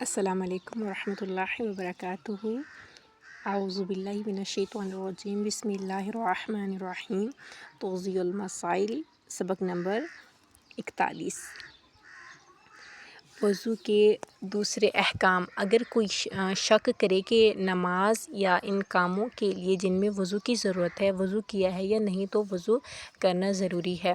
السلام علیکم ورحمۃ اللہ وبرکاتہ۔ اعوذ باللہ من الشیطان الرجیم، بسم اللہ الرحمن الرحیم۔ توضیح المسائل، سبق نمبر 41۔ وضو کے دوسرے احکام۔ اگر کوئی شک کرے کہ نماز یا ان کاموں کے لیے جن میں وضو کی ضرورت ہے وضو کیا ہے یا نہیں تو وضو کرنا ضروری ہے۔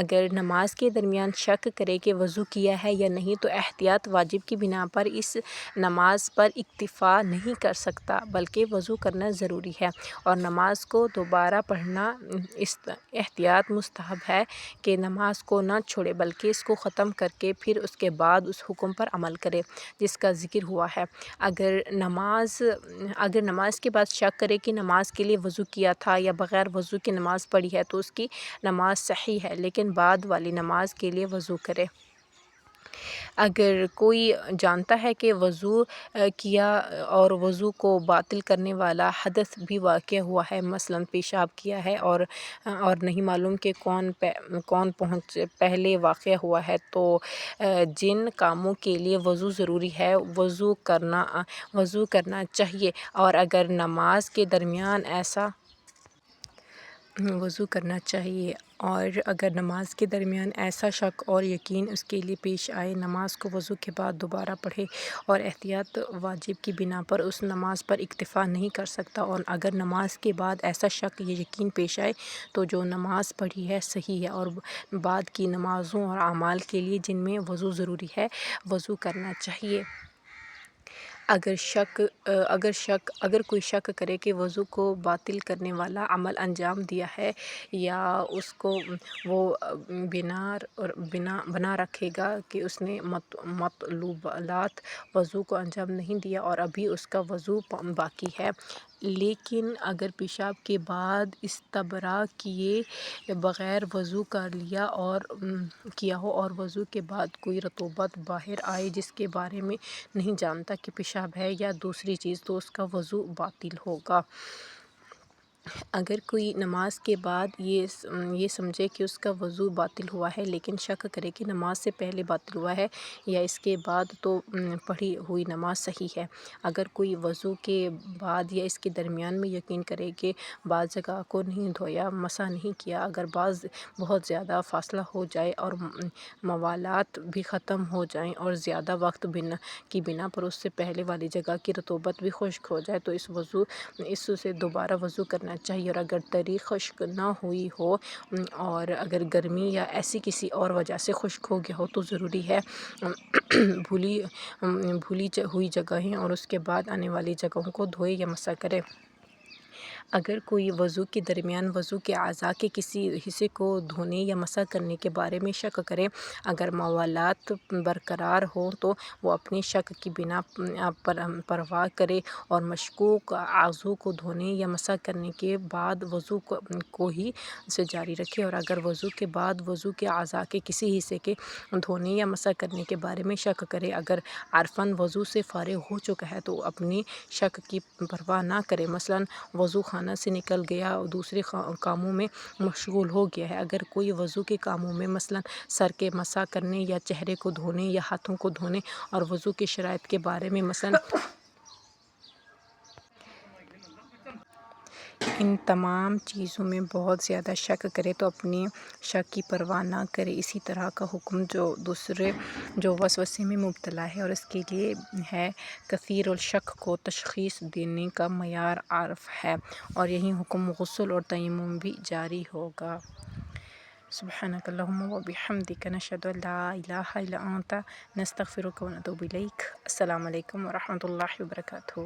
اگر نماز کے درمیان شک کرے کہ وضو کیا ہے یا نہیں تو احتیاط واجب کی بنا پر اس نماز پر اکتفا نہیں کر سکتا بلکہ وضو کرنا ضروری ہے، اور نماز کو دوبارہ پڑھنا احتیاط مستحب ہے کہ نماز کو نہ چھوڑے بلکہ اس کو ختم کر کے پھر اس کے بعد اس حکم پر عمل کرے جس کا ذکر ہوا ہے۔ اگر نماز کے بعد شک کرے کہ نماز کے لیے وضو کیا تھا یا بغیر وضو کی نماز پڑھی ہے تو اس کی نماز صحیح ہے، لیکن بعد والی نماز کے لیے وضو کرے۔ اگر کوئی جانتا ہے کہ وضو کیا اور وضو کو باطل کرنے والا حدث بھی واقع ہوا ہے، مثلاً پیشاب کیا ہے اور نہیں معلوم کہ کون پہلے واقع ہوا ہے، تو جن کاموں کے لیے وضو ضروری ہے وضو کرنا چاہیے، اور اگر نماز کے درمیان ایسا شک اور یقین اس کے لیے پیش آئے، نماز کو وضو کے بعد دوبارہ پڑھے اور احتیاط واجب کی بنا پر اس نماز پر اکتفا نہیں کر سکتا، اور اگر نماز کے بعد ایسا شک یا یقین پیش آئے تو جو نماز پڑھی ہے صحیح ہے، اور بعد کی نمازوں اور اعمال کے لیے جن میں وضو ضروری ہے وضو کرنا چاہیے۔ اگر کوئی شک کرے کہ وضو کو باطل کرنے والا عمل انجام دیا ہے یا اس کو وہ بنا رکھے گا کہ اس نے مطلوبات وضو کو انجام نہیں دیا اور ابھی اس کا وضو باقی ہے، لیکن اگر پیشاب کے بعد استبراء کیے بغیر وضو کیا ہو اور وضو کے بعد کوئی رطوبت باہر آئے جس کے بارے میں نہیں جانتا کہ پیشاب ہے یا دوسری چیز، تو اس کا وضو باطل ہوگا۔ اگر کوئی نماز کے بعد یہ سمجھے کہ اس کا وضو باطل ہوا ہے لیکن شک کرے کہ نماز سے پہلے باطل ہوا ہے یا اس کے بعد تو پڑھی ہوئی نماز صحیح ہے۔ اگر کوئی وضو کے بعد یا اس کے درمیان میں یقین کرے کہ بعض جگہ کو نہیں دھویا، مسح نہیں کیا، اگر بہت زیادہ فاصلہ ہو جائے اور موالات بھی ختم ہو جائیں اور زیادہ وقت کی بنا پر اس سے پہلے والی جگہ کی رطوبت بھی خشک ہو جائے تو اس سے دوبارہ وضو کرنا چاہیے، اور اگر تری خشک نہ ہوئی ہو اور اگر گرمی یا ایسی کسی اور وجہ سے خشک ہو گیا ہو تو ضروری ہے بھولی ہوئی جگہیں اور اس کے بعد آنے والی جگہوں کو دھوئے یا مسح کرے۔ اگر کوئی وضو کے درمیان وضو کے اعضاء کے کسی حصے کو دھونے یا مسح کرنے کے بارے میں شک کرے، اگر موالات برقرار ہوں تو وہ اپنے شک کی بنا پرواہ کرے اور مشکوک اعضاء کو دھونے یا مسح کرنے کے بعد وضو کو ہی سے جاری رکھے، اور اگر وضو کے بعد وضو کے اعضاء کے کسی حصے کے دھونے یا مسح کرنے کے بارے میں شک کرے، اگر عرفاً وضو سے فارغ ہو چکا ہے تو اپنے شک کی پرواہ نہ کرے، مثلاً وضو خانہ سے نکل گیا اور دوسرے کاموں میں مشغول ہو گیا ہے۔ اگر کوئی وضو کے کاموں میں مثلاً سر کے مسح کرنے یا چہرے کو دھونے یا ہاتھوں کو دھونے اور وضو کی شرائط کے بارے میں مثلاً ان تمام چیزوں میں بہت زیادہ شک کرے تو اپنے شک کی پرواہ نہ کرے۔ اسی طرح کا حکم جو وسوسے میں مبتلا ہے اور اس کے لیے ہے کثیر الشک کو تشخیص دینے کا معیار عرف ہے، اور یہی حکم غسل اور تیمم بھی جاری ہوگا۔ سبحانک اللہم و بحمدک، نشہد ان لا الہ الا انت، نستغفرک و نتوب الیک۔ السلام علیکم ورحمۃ اللہ وبرکاتہ۔